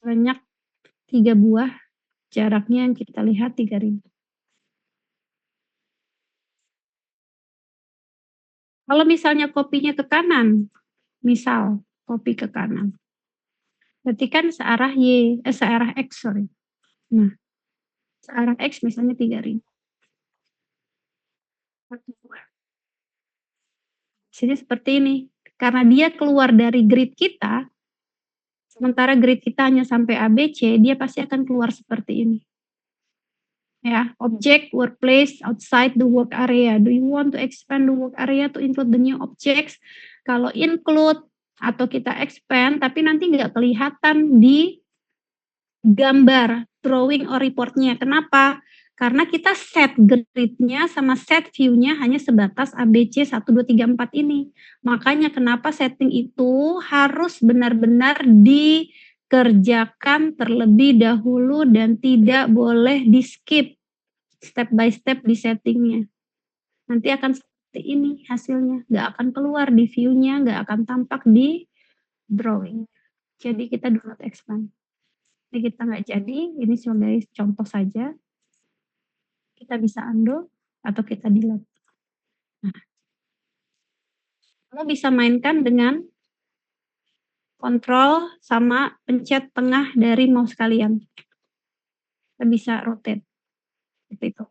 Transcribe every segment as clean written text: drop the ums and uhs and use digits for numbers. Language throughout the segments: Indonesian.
Sebanyak 3 buah, jaraknya yang kita lihat 3.000. Kalau misalnya kopinya ke kanan, misal kopi ke kanan, berarti kan searah X, sorry. Nah, searah X misalnya 3.000. Jadi seperti ini, karena dia keluar dari grid kita, sementara grid kita hanya sampai ABC, dia pasti akan keluar seperti ini. Ya, object, workplace, outside the work area. Do you want to expand the work area to include the new objects? Kalau include atau kita expand, tapi nanti nggak kelihatan di gambar, drawing or report-nya. Kenapa? Karena kita set grid-nya sama set view-nya hanya sebatas ABC 1, 2, 3, 4 ini. Makanya kenapa setting itu harus benar-benar dikerjakan terlebih dahulu dan tidak boleh di-skip step by step di setting-nya. Nanti akan seperti ini hasilnya, nggak akan keluar di view-nya, nggak akan tampak di drawing. Jadi kita do not expand. Ini kita nggak jadi, ini sebagai contoh saja. Kita bisa undo atau kita delete. Nah, kamu bisa mainkan dengan kontrol sama pencet tengah dari mouse kalian. Kita bisa rotate, seperti itu.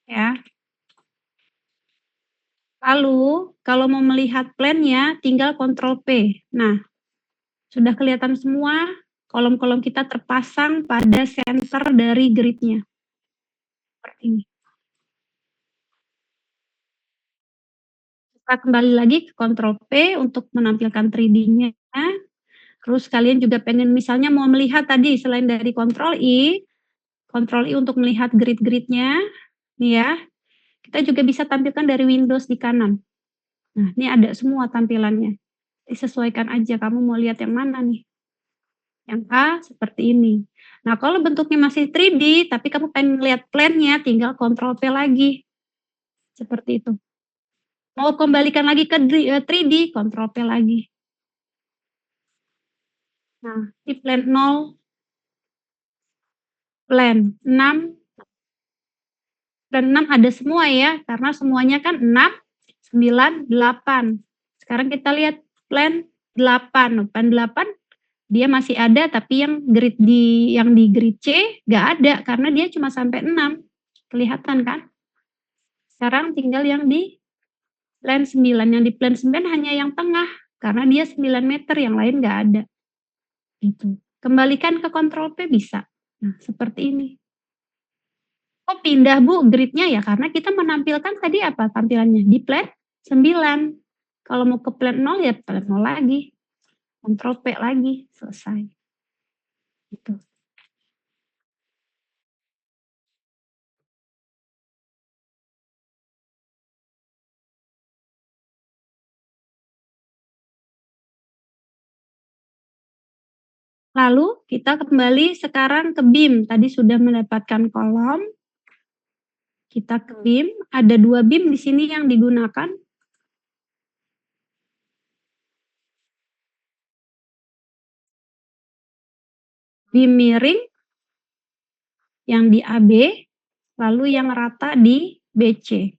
Ya. Lalu, kalau mau melihat plan-nya, tinggal Ctrl P. Nah, sudah kelihatan semua kolom-kolom kita terpasang pada center dari grid-nya. Seperti ini. Kita kembali lagi ke Ctrl P untuk menampilkan 3D-nya. Terus kalian juga pengen misalnya mau melihat tadi selain dari Ctrl I untuk melihat grid-grid-nya, nih ya. Kita juga bisa tampilkan dari Windows di kanan. Nah, ini ada semua tampilannya. Disesuaikan aja kamu mau lihat yang mana nih. Yang A seperti ini. Nah, kalau bentuknya masih 3D tapi kamu pengen lihat plan-nya, tinggal Ctrl P lagi. Seperti itu. Mau kembalikan lagi ke 3D, Ctrl P lagi. Nah, di plan 0, plan 6, plan 6 ada semua ya, karena semuanya kan 6, 9, 8. Sekarang kita lihat plan 8. Plan 8 dia masih ada tapi yang di grid C nggak ada karena dia cuma sampai 6. Kelihatan kan? Sekarang tinggal yang di plan 9. Yang di plan 9 hanya yang tengah karena dia 9 meter, yang lain nggak ada. Gitu. Kembalikan ke Ctrl P bisa. Nah, seperti ini. Oh, pindah Bu grid-nya ya karena kita menampilkan tadi apa tampilannya di plan 9. Kalau mau ke plan 0 ya plan 0 lagi. Ctrl P lagi, selesai. Gitu. Lalu kita kembali sekarang ke BIM. Tadi sudah mendapatkan kolom. Kita ke BIM, ada 2 BIM di sini yang digunakan. BIM miring yang di AB, lalu yang rata di BC.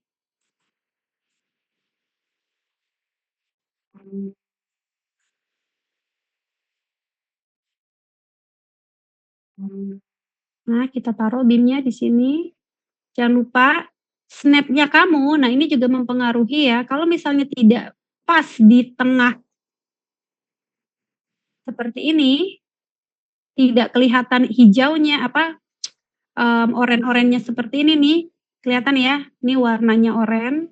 Nah, kita taruh BIM-nya di sini. Jangan lupa snap-nya kamu, nah ini juga mempengaruhi ya, kalau misalnya tidak pas di tengah seperti ini, tidak kelihatan hijaunya, oren-orennya seperti ini nih, kelihatan ya, ini warnanya oren,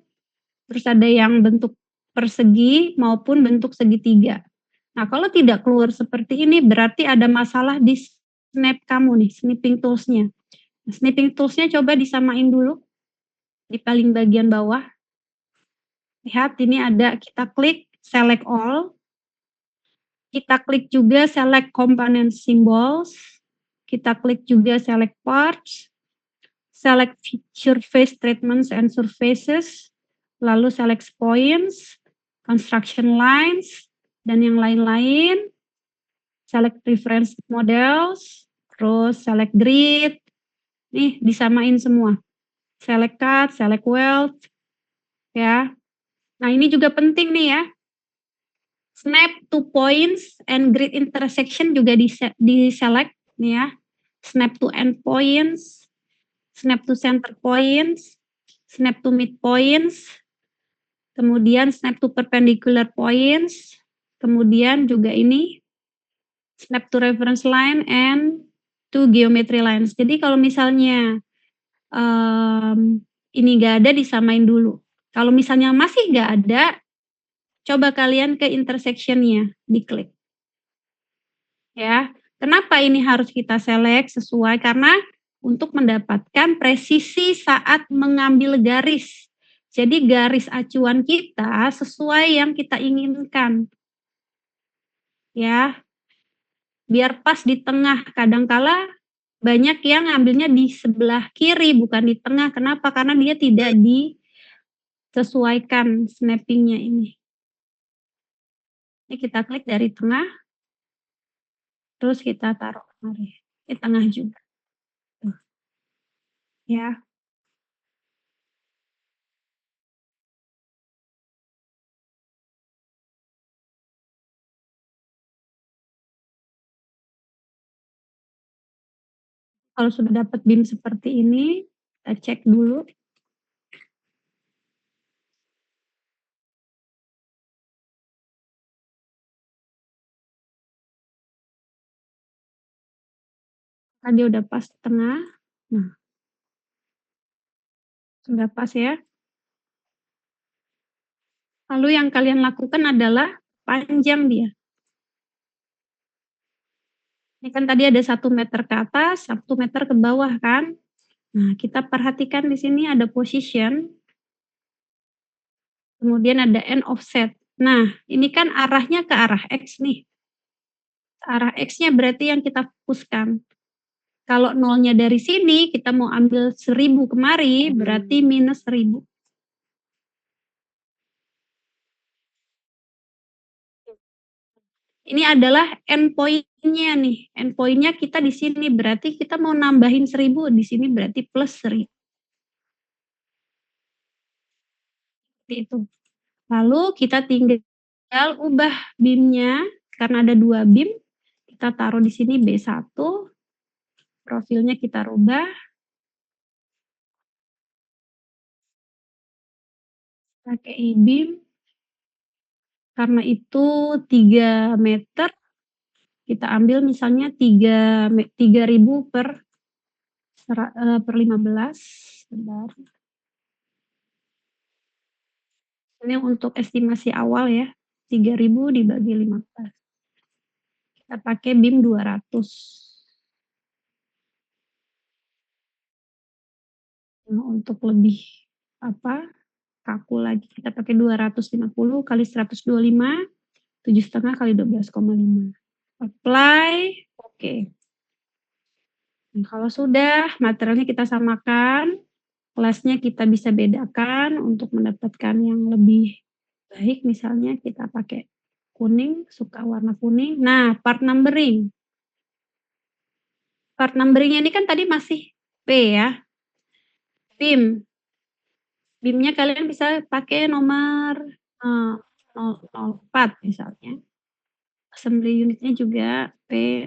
terus ada yang bentuk persegi maupun bentuk segitiga. Nah, kalau tidak keluar seperti ini, berarti ada masalah di snap kamu nih, snipping tools-nya. Snipping tools-nya coba disamain dulu, di paling bagian bawah. Lihat ini ada, kita klik select all, kita klik juga select component symbols, kita klik juga select parts, select surface treatments and surfaces, lalu select points, construction lines, dan yang lain-lain. select reference models, terus select grid, nih disamain semua. Select cut, select wealth, ya. Nah ini juga penting nih ya, snap to points and grid intersection juga di-select nih ya. Snap to end points, snap to center points, snap to mid points, kemudian snap to perpendicular points, kemudian juga ini snap to reference line and to geometry lines. Jadi kalau misalnya ini nggak ada disamain dulu. Kalau misalnya masih nggak ada, coba kalian ke intersection-nya, diklik. Ya, kenapa ini harus kita select sesuai? Karena untuk mendapatkan presisi saat mengambil garis. Jadi garis acuan kita sesuai yang kita inginkan. Ya, biar pas di tengah. Kadangkala banyak yang ngambilnya di sebelah kiri bukan di tengah. Kenapa? Karena dia tidak disesuaikan snapping-nya ini. Ini kita klik dari tengah, terus kita taruh kemari, di tengah juga. Tuh. Ya. Kalau sudah dapat BIM seperti ini, kita cek dulu. Dia udah pas tengah. Nah, sudah pas ya. Lalu yang kalian lakukan adalah panjang dia. Ini kan tadi ada 1 meter ke atas, 1 meter ke bawah kan. Nah, kita perhatikan di sini ada position, kemudian ada end offset. Nah, ini kan arahnya ke arah X nih. Arah X-nya berarti yang kita fokuskan. Kalau nolnya dari sini, kita mau ambil 1000 kemari, berarti minus 1000. Ini adalah endpoint-nya nih. Endpoint-nya kita di sini, berarti kita mau nambahin 1000, di sini berarti plus 1000. Seperti itu. Lalu kita tinggal ubah BIM-nya, karena ada 2 BIM, kita taruh di sini B1, profilnya kita rubah. Pakai BIM, karena itu 3 meter, kita ambil misalnya 3000 per 15, bentar. Ini untuk estimasi awal ya, 3000 dibagi 15. Kita pakai BIM 200. Nah, untuk lebih kaku lagi, kita pakai 250 kali 125, 7,5 kali 12,5. Apply, oke. Nah, kalau sudah, materialnya kita samakan, kelasnya kita bisa bedakan untuk mendapatkan yang lebih baik, misalnya kita pakai kuning, suka warna kuning. Nah, part numbering. Part numbering-nya ini kan tadi masih P ya. BIM. BIM-nya kalian bisa pakai nomor 004 misalnya. Assembly unit-nya juga P.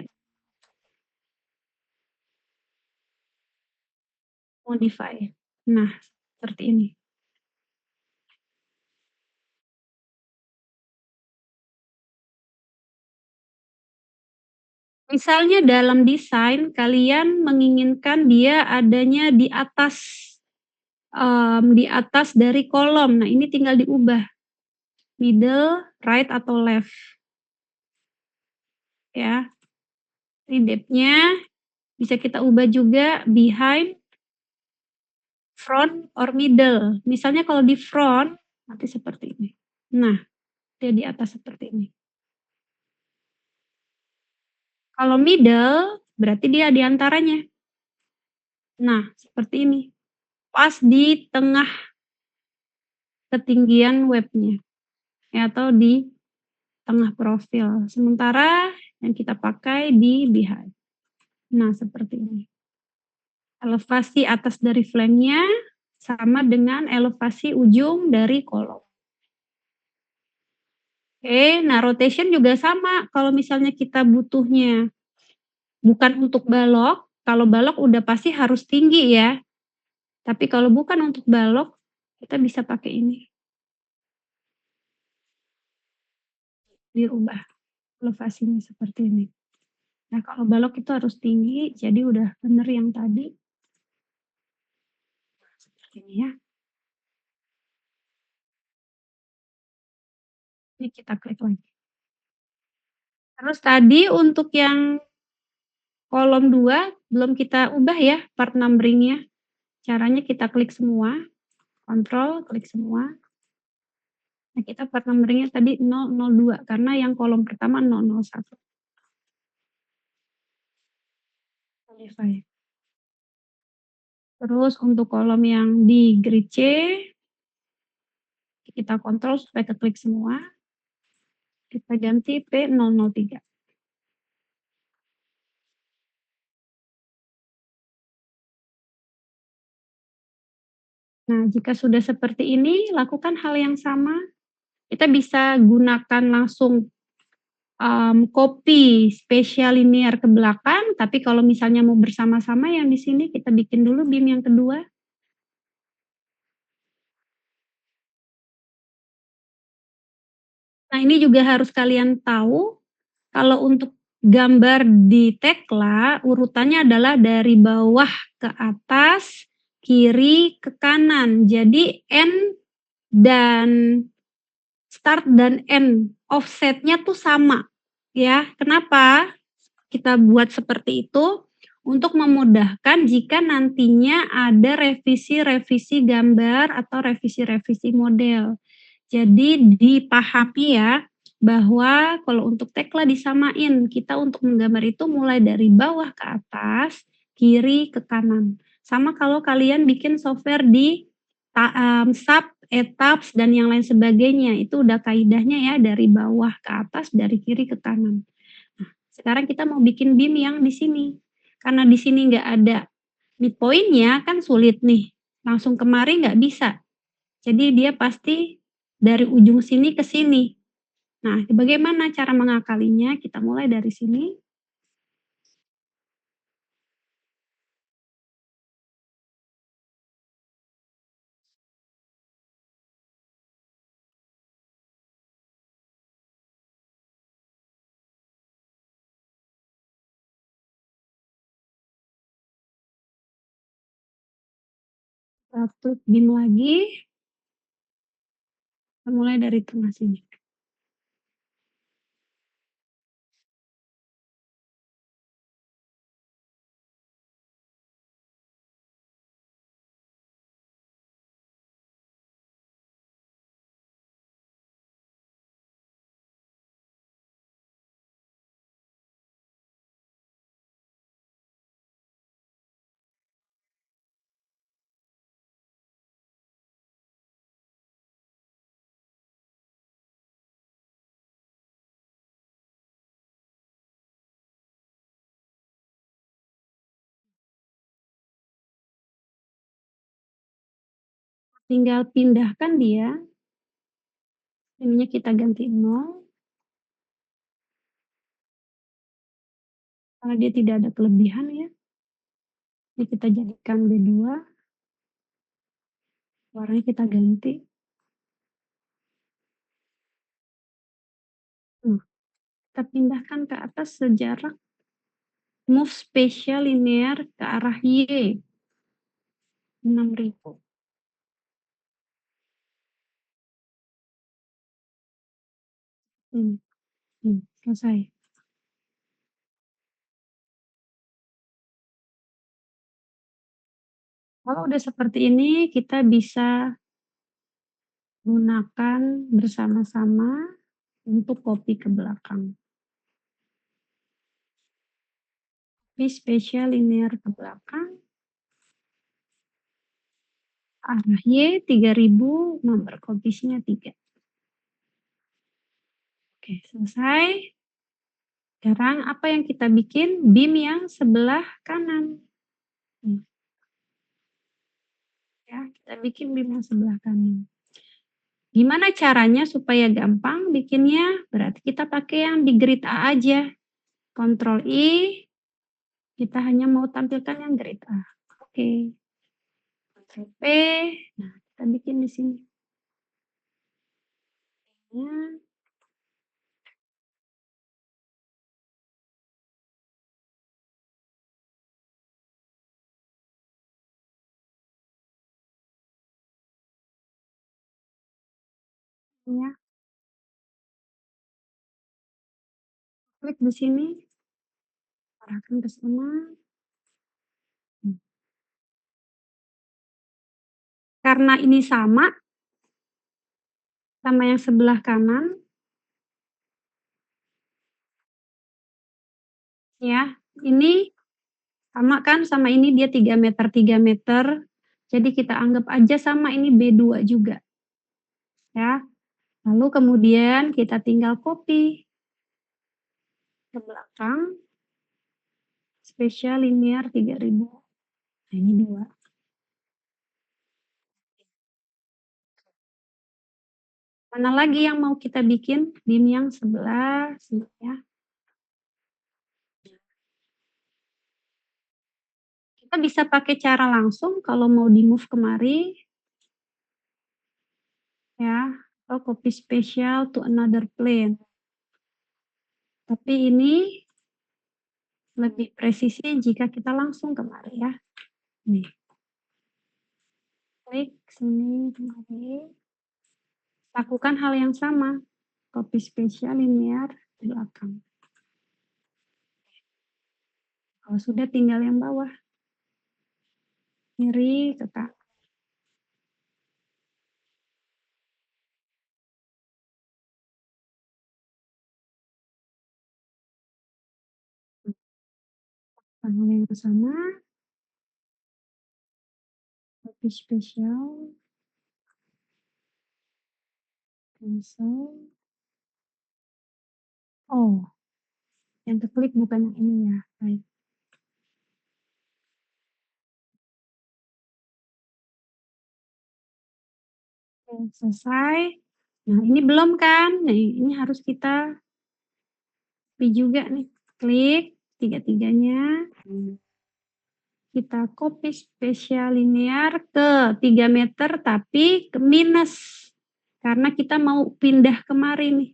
Modify. Nah, seperti ini. Misalnya dalam desain kalian menginginkan dia adanya di atas dari kolom. Nah, ini tinggal diubah. Middle, right atau left. Ya. Ini depth-nya bisa kita ubah juga behind, front or middle. Misalnya kalau di front nanti seperti ini. Nah, dia di atas seperti ini. Kalau middle berarti dia di antaranya. Nah, seperti ini. Pas di tengah ketinggian webnya, ya, atau di tengah profil. Sementara yang kita pakai di Beehive. Nah, seperti ini. Elevasi atas dari flank-nya sama dengan elevasi ujung dari kolom. Oke, nah rotation juga sama, kalau misalnya kita butuhnya bukan untuk balok, kalau balok udah pasti harus tinggi ya, tapi kalau bukan untuk balok, kita bisa pakai ini, dirubah elevasinya seperti ini. Nah, kalau balok itu harus tinggi, jadi udah bener yang tadi. Seperti ini ya. Ini kita klik lagi. Terus tadi untuk yang kolom 2 belum kita ubah ya part numbering-nya. Caranya kita klik semua, kontrol, klik semua. Nah, kita part numbering-nya tadi 002 karena yang kolom pertama 001. Modify. Terus untuk kolom yang di grid C, kita kontrol supaya keklik semua. Kita ganti P003. Nah, jika sudah seperti ini, lakukan hal yang sama. Kita bisa gunakan langsung copy spesial linear ke belakang, tapi kalau misalnya mau bersama-sama yang di sini kita bikin dulu beam yang kedua. Nah, ini juga harus kalian tahu, kalau untuk gambar di Tekla urutannya adalah dari bawah ke atas, kiri ke kanan. Jadi end dan start dan end offset-nya tuh sama, ya. Kenapa kita buat seperti itu? Untuk memudahkan jika nantinya ada revisi-revisi gambar atau revisi-revisi model. Jadi dipahami ya, bahwa kalau untuk Tekla disamain, kita untuk menggambar itu mulai dari bawah ke atas, kiri ke kanan. Sama kalau kalian bikin software di SAP, ETABS, dan yang lain sebagainya, itu udah kaidahnya ya dari bawah ke atas, dari kiri ke kanan. Nah, sekarang kita mau bikin beam yang di sini. Karena di sini nggak ada midpoint-nya kan sulit nih, langsung kemari nggak bisa. Jadi dia pasti dari ujung sini ke sini. Nah, bagaimana cara mengakalinya? Kita mulai dari sini. Kita klik beam lagi. Kita mulai dari tengah sini. Tinggal pindahkan dia. Ininya kita ganti 0. Karena dia tidak ada kelebihan ya. Ini kita jadikan B2. Warnanya kita ganti. Kita pindahkan ke atas sejarak move spatial linear ke arah Y. 6000. Selesai. Kalau udah seperti ini, kita bisa gunakan bersama-sama untuk copy ke belakang. Copy spesial linear ke belakang. Arah Y 3000, nomor copies-nya 3. Oke, selesai. Sekarang apa yang kita bikin? Beam yang sebelah kanan. Nih, ya, kita bikin beam yang sebelah kanan. Gimana caranya supaya gampang bikinnya? Berarti kita pakai yang di grid A aja. Ctrl I, kita hanya mau tampilkan yang grid A. Oke. Ctrl P. Nah, kita bikin di sini. Ya, ya. Klik di sini, arahkan ke sana. Karena ini sama yang sebelah kanan, ya. Ini sama kan sama ini dia 3 meter. Jadi kita anggap aja sama ini B2 juga, ya. Lalu kemudian kita tinggal copy ke belakang, spesial linear 3000. Nah, ini 2. Mana lagi yang mau kita bikin? Beam yang sebelah sini ya. Kita bisa pakai cara langsung kalau mau di-move kemari, ya, atau copy spesial to another plane. Tapi ini lebih presisi jika kita langsung kemari ya. Nih. Klik sini kemari. Lakukan hal yang sama. Copy spesial linear di belakang. Kalau sudah tinggal yang bawah. Kiri ke kanan. Hal yang sama. Copy spesial. Cancel. Oh, yang keklik bukan yang ini ya. Baik. Oke, selesai. Nah, ini belum kan? Nah, ini harus kita copy juga nih. Klik tiga-tiganya. Kita copy spesial linear ke 3 meter tapi ke minus. Karena kita mau pindah kemari nih.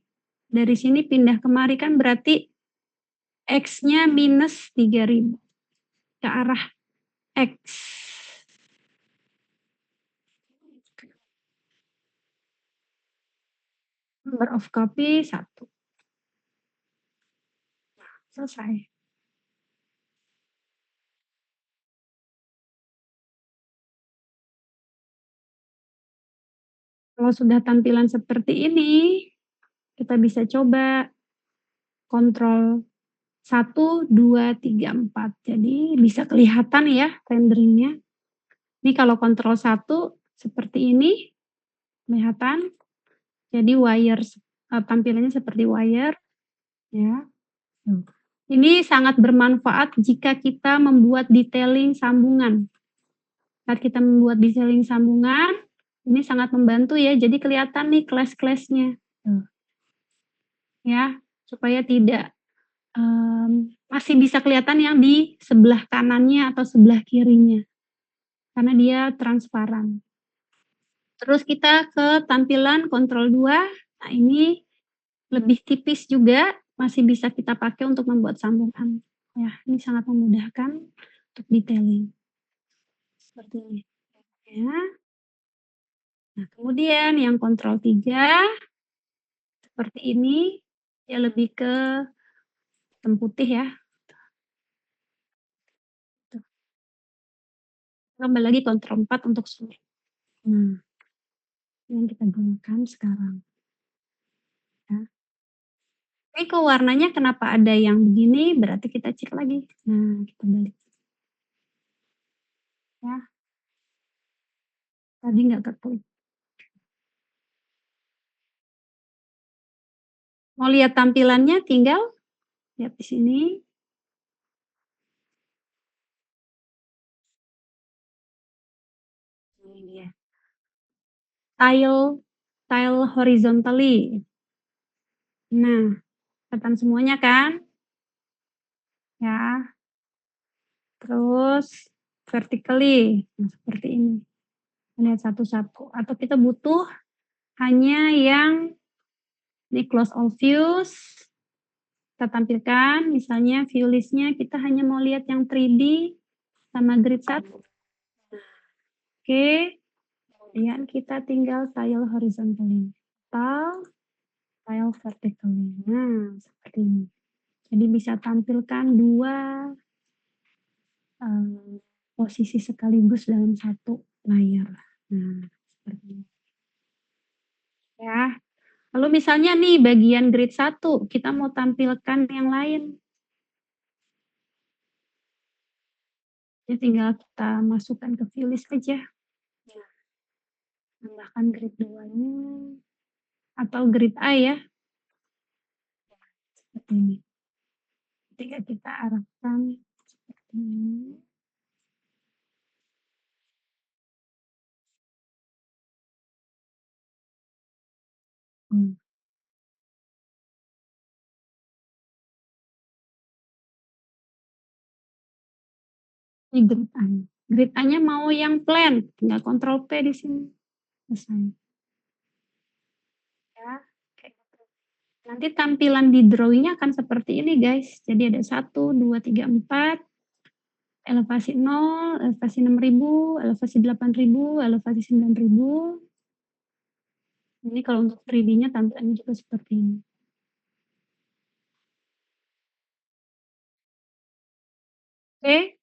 Dari sini pindah kemari kan berarti X-nya minus 3000 ke arah X. Number of copy 1. Selesai. Kalau sudah tampilan seperti ini, kita bisa coba kontrol 1, 2, 3, 4. Jadi bisa kelihatan ya renderingnya. Ini kalau kontrol 1 seperti ini, kelihatan. Jadi tampilannya seperti wire, ya. Ini sangat bermanfaat jika kita membuat detailing sambungan. Saat kita membuat detailing sambungan, ini sangat membantu ya, jadi kelihatan nih clash-clash-nya. Ya, supaya tidak, masih bisa kelihatan yang di sebelah kanannya atau sebelah kirinya, karena dia transparan. Terus kita ke tampilan kontrol 2. Nah, ini lebih tipis juga, masih bisa kita pakai untuk membuat sambungan. Ya, ini sangat memudahkan untuk detailing. Seperti ini. Ya. Nah, kemudian yang kontrol 3 seperti ini, ya lebih ke hitam putih ya. Tuh. Tambah lagi kontrol 4 untuk smooth. Nah, yang kita gunakan sekarang. Ya. Ini kok warnanya kenapa ada yang begini, berarti kita cek lagi. Nah, kita balik. Ya, tadi nggak keklik. Mau lihat tampilannya tinggal Lihat di sini. Ini dia. Tile horizontally. Nah, kelihatan semuanya kan? Ya. Terus vertically. Nah, seperti ini. Lihat satu-satu. Atau kita butuh hanya yang ini close all views. Kita tampilkan, misalnya view list-nya kita hanya mau lihat yang 3D sama grid 1. Oke. Kemudian kita tinggal tile horizontally atau tile vertically. Nah, seperti ini. Jadi bisa tampilkan dua posisi sekaligus dalam satu layar. Nah, seperti ini. Ya. Lalu misalnya nih bagian grid 1, kita mau tampilkan yang lain. Jadi tinggal kita masukkan ke view list aja. Ya. Tambahkan grid 2-nya atau grid A ya. Seperti ini. Ketika kita arahkan seperti ini. Ini grid A. Grid A-nya mau yang plan, tinggal Ctrl P di sini. Selesai. Ya, kayak gitu. Nanti tampilan di drawing-nya akan seperti ini guys. Jadi ada 1, 2, 3, 4. Elevasi 0, elevasi 6.000, elevasi 8.000, elevasi 9.000. Ini kalau untuk 3D-nya tampilannya juga seperti ini. Oke.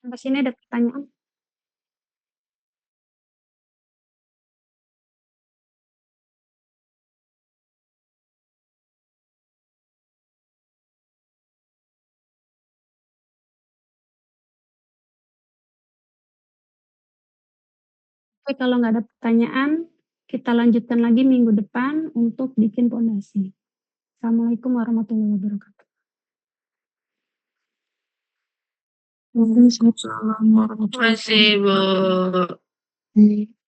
Sampai sini ada pertanyaan? Oke, kalau nggak ada pertanyaan, kita lanjutkan lagi minggu depan untuk bikin pondasi. Assalamualaikum warahmatullahi wabarakatuh. Waalaikumsalam warahmatullahi wabarakatuh.